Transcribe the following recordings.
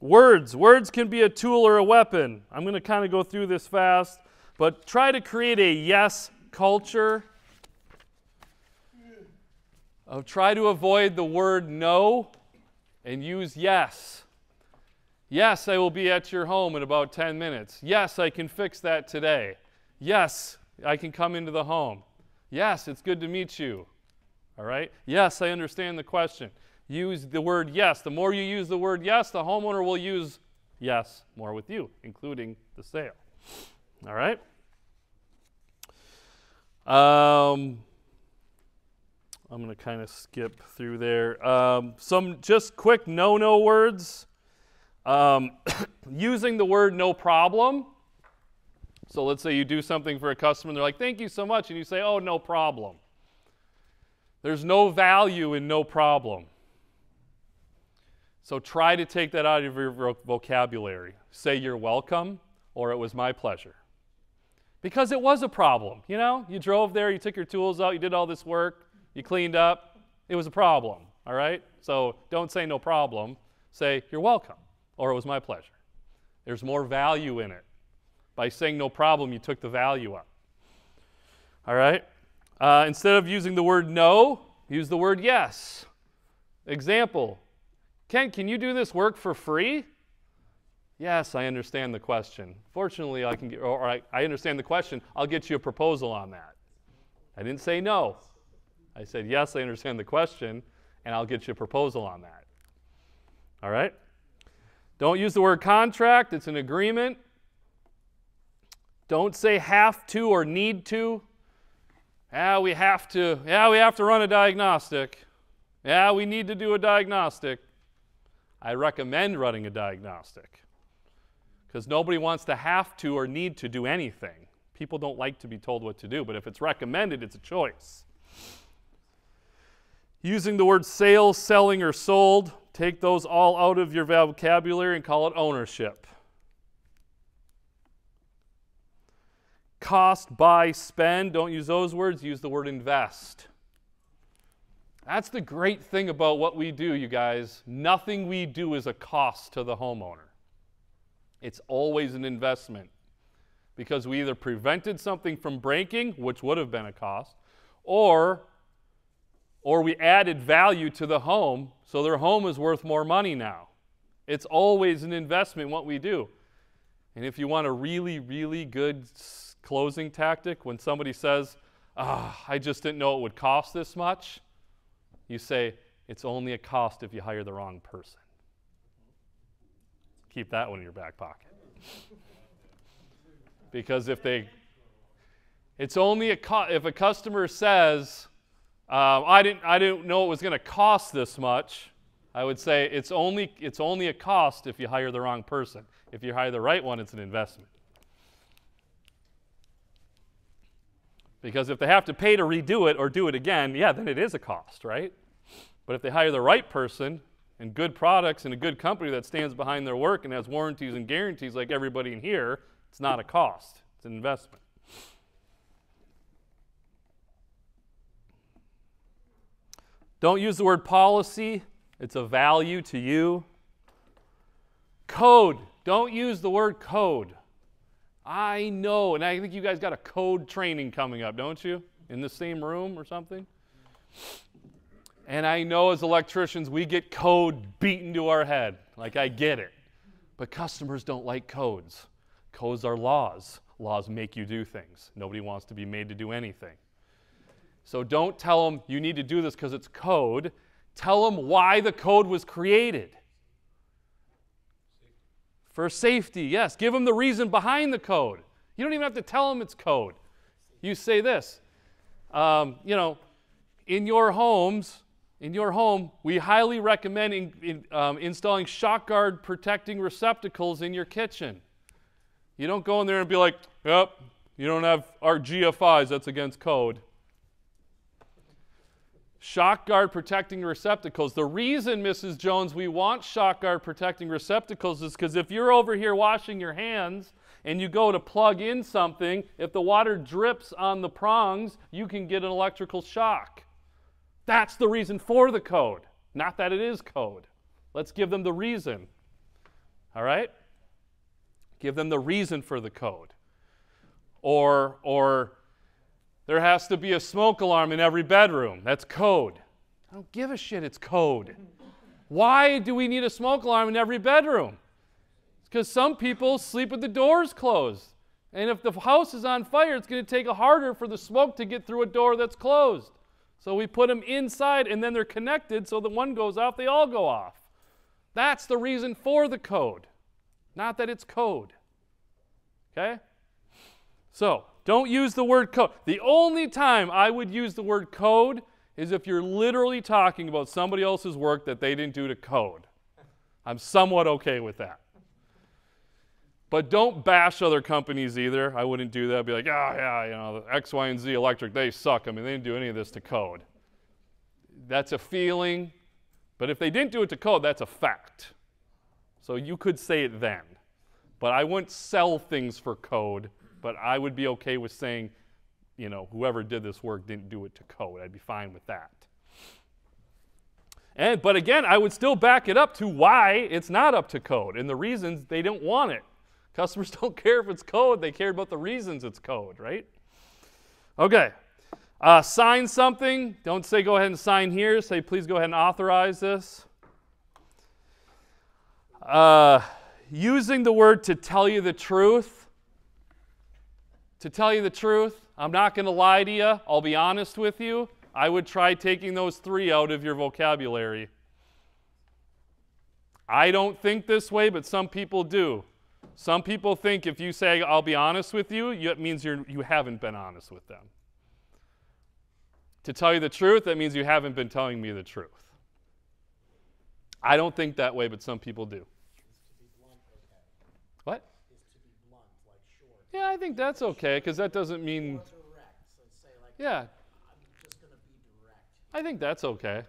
Words. Words can be a tool or a weapon. I'm going to kind of go through this fast, but try to create a yes culture. Try to avoid the word no and use yes. Yes, I will be at your home in about 10 minutes. Yes, I can fix that today. Yes, I can come into the home. Yes, it's good to meet you. All right? Yes, I understand the question. Use the word yes. The more you use the word yes, the homeowner will use yes more with you, including the sale. All right? I'm going to kind of skip through there. Some just quick no-no words. Using the word no problem. So let's say you do something for a customer and they're like, thank you so much, and you say, oh, no problem. There's no value in no problem. So try to take that out of your vocabulary. Say you're welcome or it was my pleasure. Because it was a problem, you know? You drove there, you took your tools out, you did all this work, you cleaned up. It was a problem, all right? So don't say no problem. Say you're welcome or it was my pleasure. There's more value in it. By saying no problem, you took the value up. All right? Instead of using the word no, use the word yes. Example, Ken, can you do this work for free? Yes, I understand the question. Fortunately, I can get, or I understand the question. I'll get you a proposal on that. I didn't say no. I said, yes, I understand the question, and I'll get you a proposal on that. All right? Don't use the word contract. It's an agreement. Don't say have to or need to. Yeah, we have to. Yeah, we have to run a diagnostic. Yeah, we need to do a diagnostic. I recommend running a diagnostic because nobody wants to have to or need to do anything. People don't like to be told what to do, but if it's recommended, it's a choice. Using the word sales, selling, or sold, take those all out of your vocabulary and call it ownership. Cost, buy, spend, don't use those words, use the word invest. That's the great thing about what we do, you guys. Nothing we do is a cost to the homeowner. It's always an investment because we either prevented something from breaking, which would have been a cost, or we added value to the home, so their home is worth more money now. It's always an investment in what we do. And if you want a really, really good closing tactic, when somebody says, I just didn't know it would cost this much, you say, it's only a cost if you hire the wrong person. Keep that one in your back pocket. Because if it's only a if a customer says, I didn't know it was going to cost this much, I would say it's only a cost if you hire the wrong person. If you hire the right one, it's an investment. Because if they have to pay to redo it or do it again, yeah, then it is a cost, right? But if they hire the right person and good products and a good company that stands behind their work and has warranties and guarantees like everybody in here, it's not a cost. It's an investment. Don't use the word policy. It's a value to you. Code. Don't use the word code. I know, and I think you guys got a code training coming up, don't you? In the same room or something? And I know as electricians, we get code beaten to our head. Like, I get it. But customers don't like codes. Codes are laws. Laws make you do things. Nobody wants to be made to do anything. So don't tell them you need to do this because it's code. Tell them why the code was created. For safety, yes. Give them the reason behind the code. You don't even have to tell them it's code. You say this, in your home, we highly recommend installing shock guard protecting receptacles in your kitchen. You don't go in there and be like, yep, you don't have our GFIs, that's against code. Shock guard protecting receptacles. The reason, Mrs. Jones, we want shock guard protecting receptacles is because if you're over here washing your hands and you go to plug in something, if the water drips on the prongs, you can get an electrical shock. That's the reason for the code, not that it is code. Let's give them the reason. All right? Give them the reason for the code. Or there has to be a smoke alarm in every bedroom. That's code. I don't give a shit, it's code. Why do we need a smoke alarm in every bedroom? It's because some people sleep with the doors closed. And if the house is on fire, it's going to take harder for the smoke to get through a door that's closed. So we put them inside, and then they're connected, so the one goes off, they all go off. That's the reason for the code, not that it's code. Okay? So, don't use the word code. The only time I would use the word code is if you're literally talking about somebody else's work that they didn't do to code. I'm somewhat okay with that. But don't bash other companies either. I wouldn't do that. I'd be like, oh, yeah, you know, the X, Y, and Z Electric, they suck. I mean, they didn't do any of this to code. That's a feeling. But if they didn't do it to code, that's a fact. So you could say it then. But I wouldn't sell things for code. But I would be okay with saying, you know, whoever did this work didn't do it to code. I'd be fine with that. But again, I would still back it up to why it's not up to code and the reasons they don't want it. Customers don't care if it's code. They care about the reasons it's code, right? Okay. Sign something. Don't say go ahead and sign here. Say please go ahead and authorize this. Using the word to tell you the truth. To tell you the truth. I'm not going to lie to you. I'll be honest with you. I would try taking those 3 out of your vocabulary. I don't think this way, but some people do. Some people think if you say, I'll be honest with you, it means you haven't been honest with them. To tell you the truth, that means you haven't been telling me the truth. I don't think that way, but some people do. What? Yeah, I think that's okay, because that doesn't mean... Yeah. I think that's okay.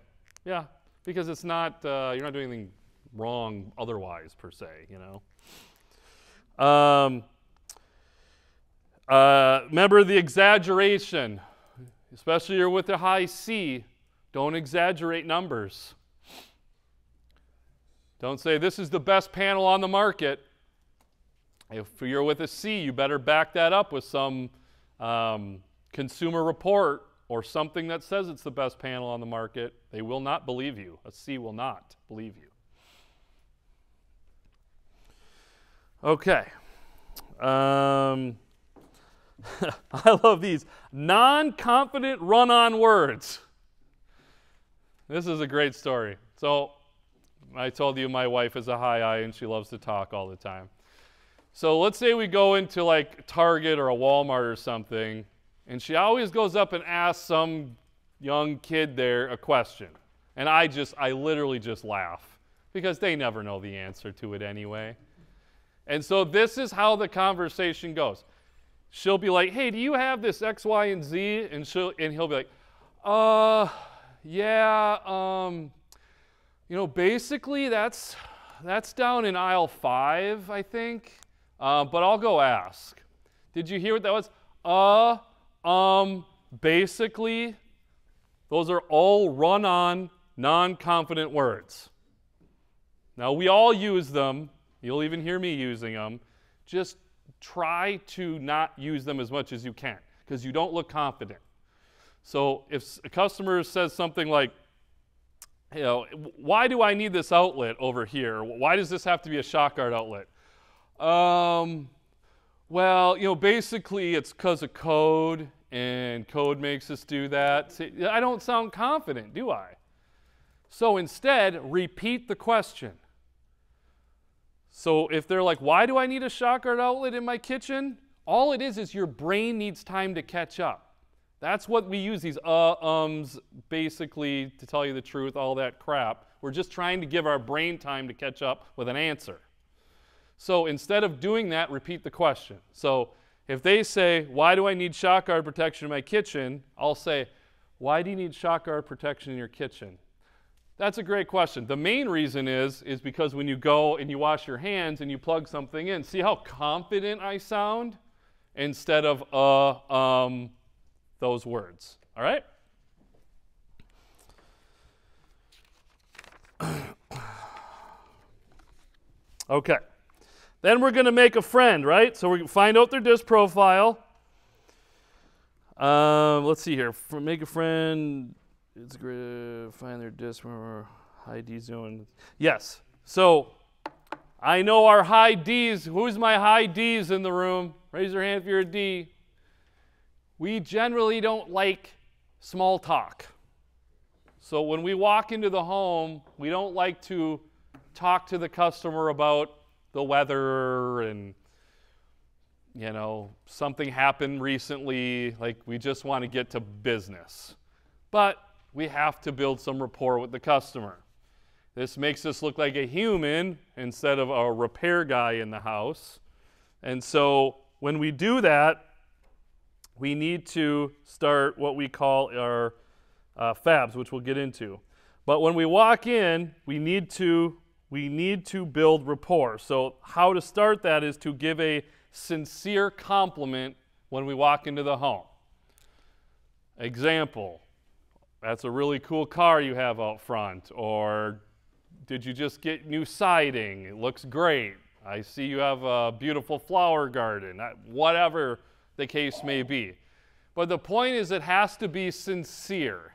Yeah, because it's not, you're not doing anything wrong otherwise, per se, you know. Remember the exaggeration, especially you're with a high C. Don't exaggerate numbers. Don't say this is the best panel on the market. If you're with a C, you better back that up with some consumer report or something that says it's the best panel on the market. They will not believe you. A C will not believe you. Okay. I love these. Non-confident run-on words. This is a great story. So I told you my wife is a high I and she loves to talk all the time. So let's say we go into like Target or a Walmart or something, and she always goes up and asks some young kid there a question. And I literally just laugh because they never know the answer to it anyway. And so this is how the conversation goes. She'll be like, hey, do you have this X, Y, and Z? And he'll be like, yeah, you know, basically that's down in aisle 5, I think. But I'll go ask. Did you hear what that was? Basically, those are all run-on, non-confident words. Now, we all use them. You'll even hear me using them. Just try to not use them as much as you can because you don't look confident. So if a customer says something like, you know, why do I need this outlet over here? Why does this have to be a shock guard outlet? Well, you know, basically it's because of code, and code makes us do that. See, I don't sound confident, do I? So instead, repeat the question. So if they're like, why do I need a shock guard outlet in my kitchen? All it is your brain needs time to catch up. That's what we use these basically, to tell you the truth, all that crap. We're just trying to give our brain time to catch up with an answer. So instead of doing that, repeat the question. So if they say, why do I need shock guard protection in my kitchen? I'll say, why do you need shock guard protection in your kitchen? That's a great question. The main reason is because when you go and you wash your hands and you plug something in, see how confident I sound instead of those words. All right? Okay. Then we're going to make a friend, right? So we're going to find out their disc profile. Let's see here. Make a friend. It's great. Find their disc. High D zone. Yes. So I know our high Ds. Who's my high Ds in the room? Raise your hand if you're a D. We generally don't like small talk. So when we walk into the home, we don't like to talk to the customer about the weather and, you know, something happened recently. Like, we just want to get to business. But we have to build some rapport with the customer. This makes us look like a human instead of a repair guy in the house. And so when we do that, we need to start what we call our fabs, which we'll get into. But when we walk in, we need to build rapport. So how to start that is to give a sincere compliment when we walk into the home. Example, that's a really cool car you have out front, or did you just get new siding? It looks great. I see you have a beautiful flower garden, whatever the case may be. But the point is, it has to be sincere.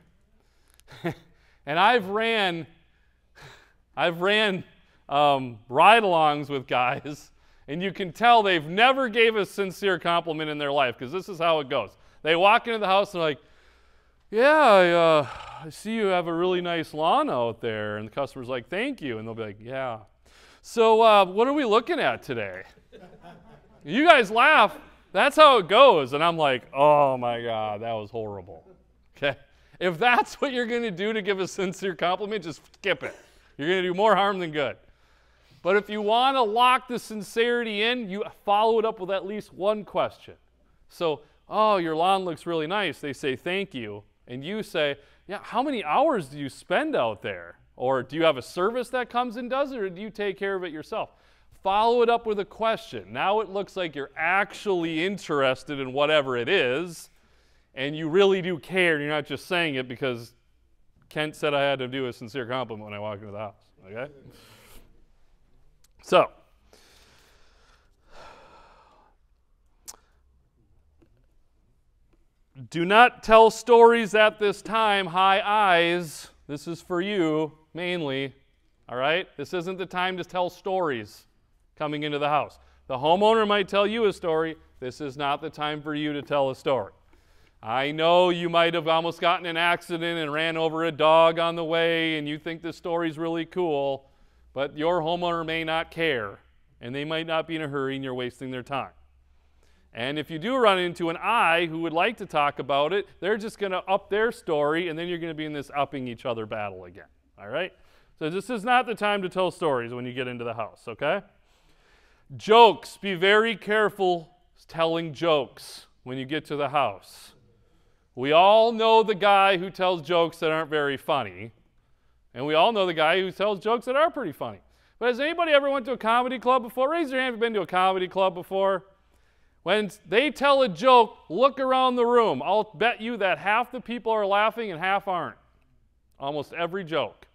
And I've ran ride-alongs with guys, and you can tell they've never gave a sincere compliment in their life, because this is how it goes. They walk into the house and they're like, yeah, I see you have a really nice lawn out there. And the customer's like, thank you. And they'll be like, yeah. So what are we looking at today? You guys laugh. That's how it goes. And I'm like, oh my God, that was horrible. Okay? If that's what you're going to do to give a sincere compliment, just skip it. You're going to do more harm than good. But if you want to lock the sincerity in, you follow it up with at least one question. So, oh, your lawn looks really nice. They say, thank you. And you say, yeah, how many hours do you spend out there? Or do you have a service that comes and does it, or do you take care of it yourself? Follow it up with a question. Now it looks like you're actually interested in whatever it is, and you really do care, and you're not just saying it because Kent said I had to do a sincere compliment when I walked into the house. Okay? So, do not tell stories at this time. High eyes. This is for you, mainly. All right? This isn't the time to tell stories coming into the house. The homeowner might tell you a story. This is not the time for you to tell a story. I know you might have almost gotten in an accident and ran over a dog on the way, and you think this story's really cool, but your homeowner may not care, and they might not be in a hurry, and you're wasting their time. And if you do run into an I who would like to talk about it, they're just going to up their story, and then you're going to be in this upping each other battle again. All right? So this is not the time to tell stories when you get into the house, okay? Jokes. Be very careful telling jokes when you get to the house. We all know the guy who tells jokes that aren't very funny, and we all know the guy who tells jokes that are pretty funny. But has anybody ever went to a comedy club before? Raise your hand if you've been to a comedy club before. When they tell a joke, look around the room. I'll bet you that half the people are laughing and half aren't. Almost every joke.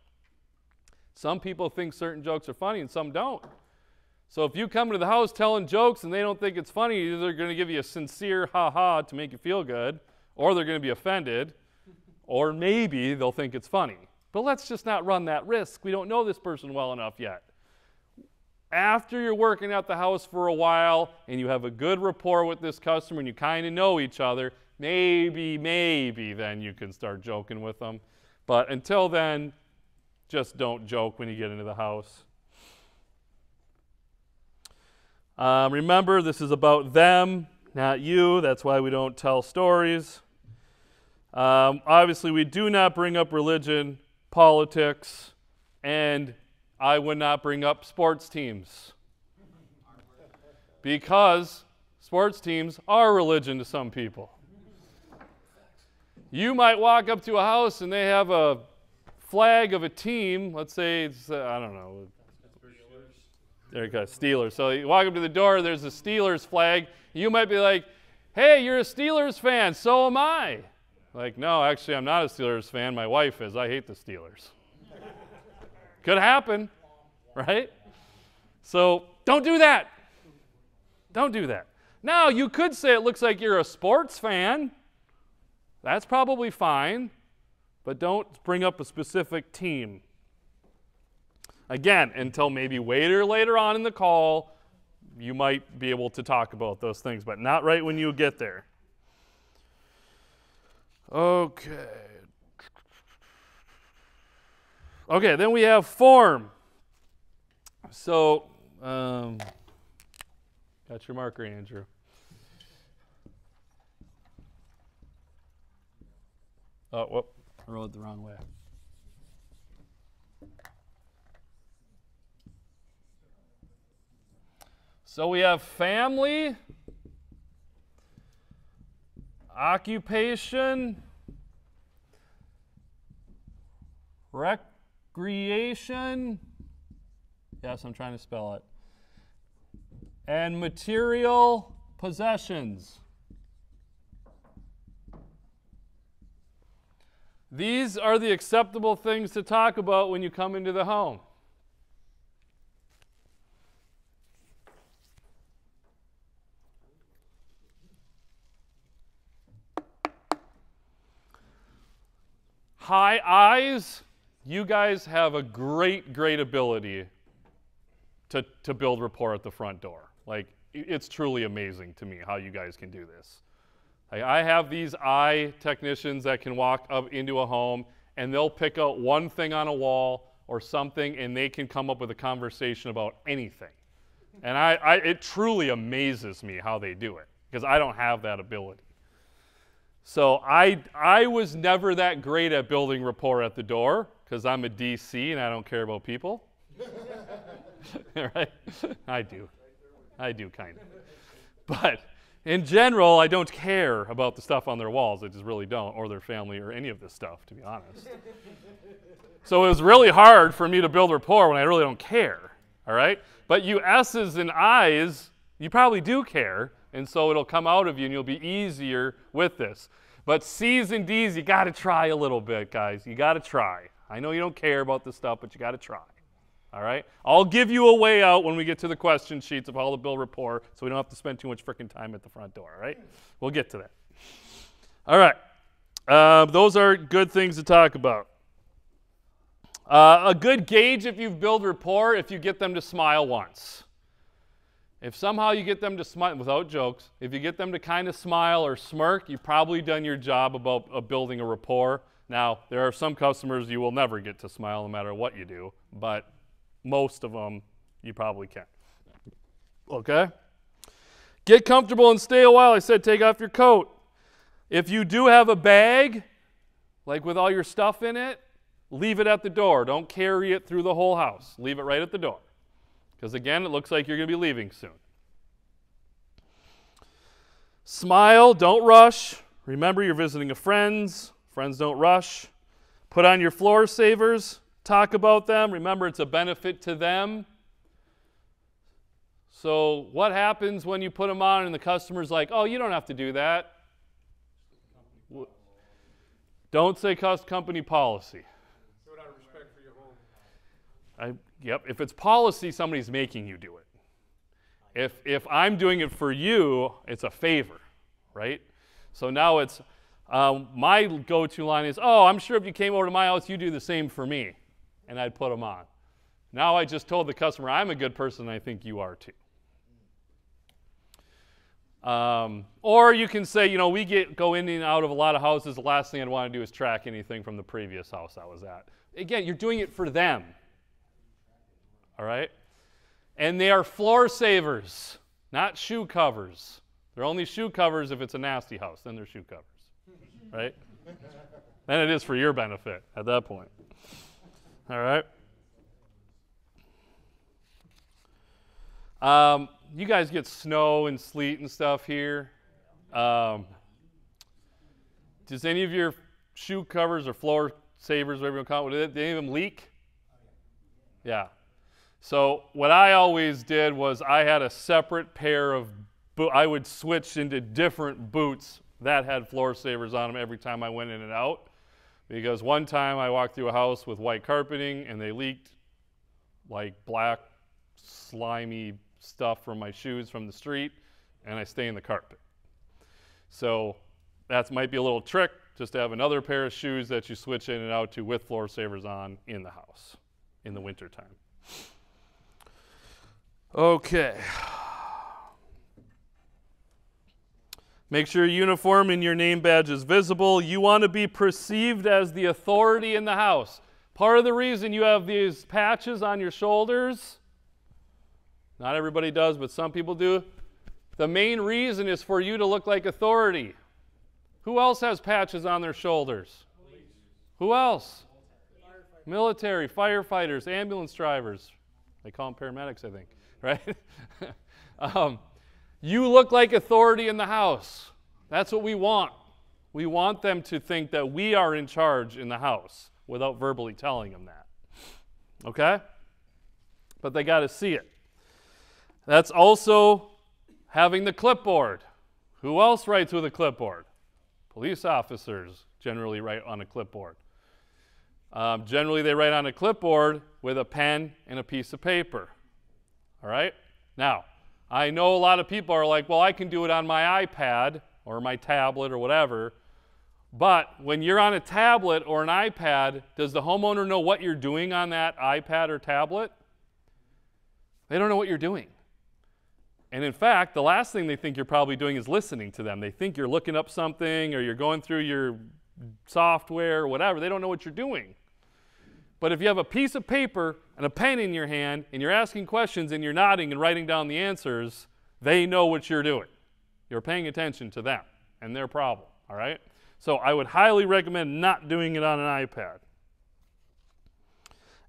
Some people think certain jokes are funny and some don't. So if you come to the house telling jokes and they don't think it's funny, either they're going to give you a sincere ha-ha to make you feel good, or they're going to be offended, or maybe they'll think it's funny. But let's just not run that risk. We don't know this person well enough yet. After you're working at the house for a while and you have a good rapport with this customer and you kind of know each other, maybe then you can start joking with them. But until then, just don't joke when you get into the house. Remember, this is about them, not you. That's why we don't tell stories. Obviously, we do not bring up religion, politics, and I would not bring up sports teams. Because sports teams are religion to some people. You might walk up to a house and they have a flag of a team. Let's say it's, I don't know. There you go, Steelers. So you walk up to the door, there's a Steelers flag. You might be like, hey, you're a Steelers fan, so am I. Like, no, actually, I'm not a Steelers fan. My wife is. I hate the Steelers. Could happen, right? So don't do that. Don't do that. Now, you could say it looks like you're a sports fan. That's probably fine, but don't bring up a specific team. Again, until maybe later on in the call, you might be able to talk about those things, but not right when you get there. Okay. Okay, then we have form. So, got your marker, Andrew. Oh, whoop, I wrote it the wrong way. So we have family, occupation, recreation, yes, I'm trying to spell it, and material possessions. These are the acceptable things to talk about when you come into the home. High eyes, you guys have a great ability to build rapport at the front door. Like, it's truly amazing to me how you guys can do this. Like, I have these eye technicians that can walk up into a home and they'll pick out one thing on a wall or something and they can come up with a conversation about anything. And it truly amazes me how they do it because I don't have that ability. So I was never that great at building rapport at the door because I'm a DC and I don't care about people. Right? I do kind of. But in general, I don't care about the stuff on their walls. I just really don't, or their family, or any of this stuff, to be honest. So it was really hard for me to build rapport when I really don't care, all right? But you S's and I's, you probably do care, and so it'll come out of you, and you'll be easier with this. But C's and D's, you got to try a little bit, guys. You got to try. I know you don't care about this stuff, but you got to try. All right? I'll give you a way out when we get to the question sheets of how to build rapport so we don't have to spend too much freaking time at the front door, all right? We'll get to that. All right. Those are good things to talk about. A good gauge if you've built rapport if you get them to smile once. If somehow you get them to smile, without jokes, if you get them to kind of smile or smirk, you've probably done your job of building a rapport. Now, there are some customers you will never get to smile no matter what you do, but most of them, you probably can. Okay? Get comfortable and stay a while. I said take off your coat. If you do have a bag, like with all your stuff in it, leave it at the door. Don't carry it through the whole house. Leave it right at the door. Because again, it looks like you're going to be leaving soon. Smile. Don't rush. Remember, you're visiting a friend's. Friends don't rush. Put on your floor savers. Talk about them. Remember, it's a benefit to them. So what happens when you put them on and the customer's like, oh, you don't have to do that? Don't say company policy. So out of respect for your home. Yep. If it's policy, somebody's making you do it. If I'm doing it for you, it's a favor, right? So now it's, my go-to line is, oh, I'm sure if you came over to my house, you'd do the same for me. And I'd put them on. Now I just told the customer, I'm a good person, and I think you are too. Or you can say, you know, we go in and out of a lot of houses. The last thing I'd want to do is track anything from the previous house I was at. Again, you're doing it for them. All right? And they are floor savers, not shoe covers. They're only shoe covers if it's a nasty house. Then they're shoe covers. Right? Then it is for your benefit at that point. All right? You guys get snow and sleet and stuff here. Does any of your shoe covers or floor savers, whatever you call it, did any of them leak? Yeah. So what I always did was I had a separate pair of boots. I would switch into different boots that had floor savers on them every time I went in and out. Because one time I walked through a house with white carpeting and they leaked like black, slimy stuff from my shoes from the street, and I stain the carpet. So that might be a little trick, just to have another pair of shoes that you switch in and out to with floor savers on in the house in the wintertime. Okay. Make sure your uniform and your name badge is visible. You want to be perceived as the authority in the house. Part of the reason you have these patches on your shoulders, not everybody does, but some people do, the main reason is for you to look like authority. Who else has patches on their shoulders? Police. Who else? Military, firefighters, ambulance drivers. They call them paramedics, I think, right? You look like authority in the house. That's what we want. We want them to think that we are in charge in the house without verbally telling them that. Okay? But they got to see it. That's also having the clipboard. Who else writes with a clipboard? Police officers generally write on a clipboard. Generally, they write on a clipboard with a pen and a piece of paper. All right? Now, I know a lot of people are like, well, I can do it on my iPad or my tablet or whatever. But when you're on a tablet or an iPad, does the homeowner know what you're doing on that iPad or tablet? They don't know what you're doing. And in fact, the last thing they think you're probably doing is listening to them. They think you're looking up something or you're going through your software or whatever. They don't know what you're doing. But if you have a piece of paper and a pen in your hand and you're asking questions and you're nodding and writing down the answers, they know what you're doing. You're paying attention to them and their problem, all right? So I would highly recommend not doing it on an iPad.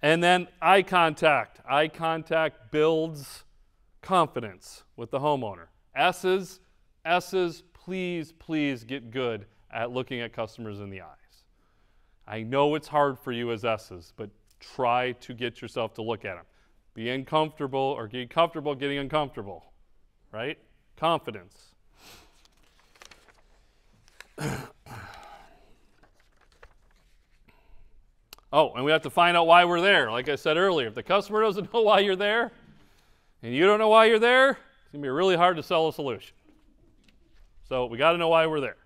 And then eye contact. Eye contact builds confidence with the homeowner. S's, please, please get good at looking at customers in the eyes. I know it's hard for you as S's, but try to get yourself to look at them. Be uncomfortable or get comfortable getting uncomfortable, right? Confidence. Oh, and we have to find out why we're there. Like I said earlier, if the customer doesn't know why you're there, and you don't know why you're there, it's going to be really hard to sell a solution. So we got to know why we're there.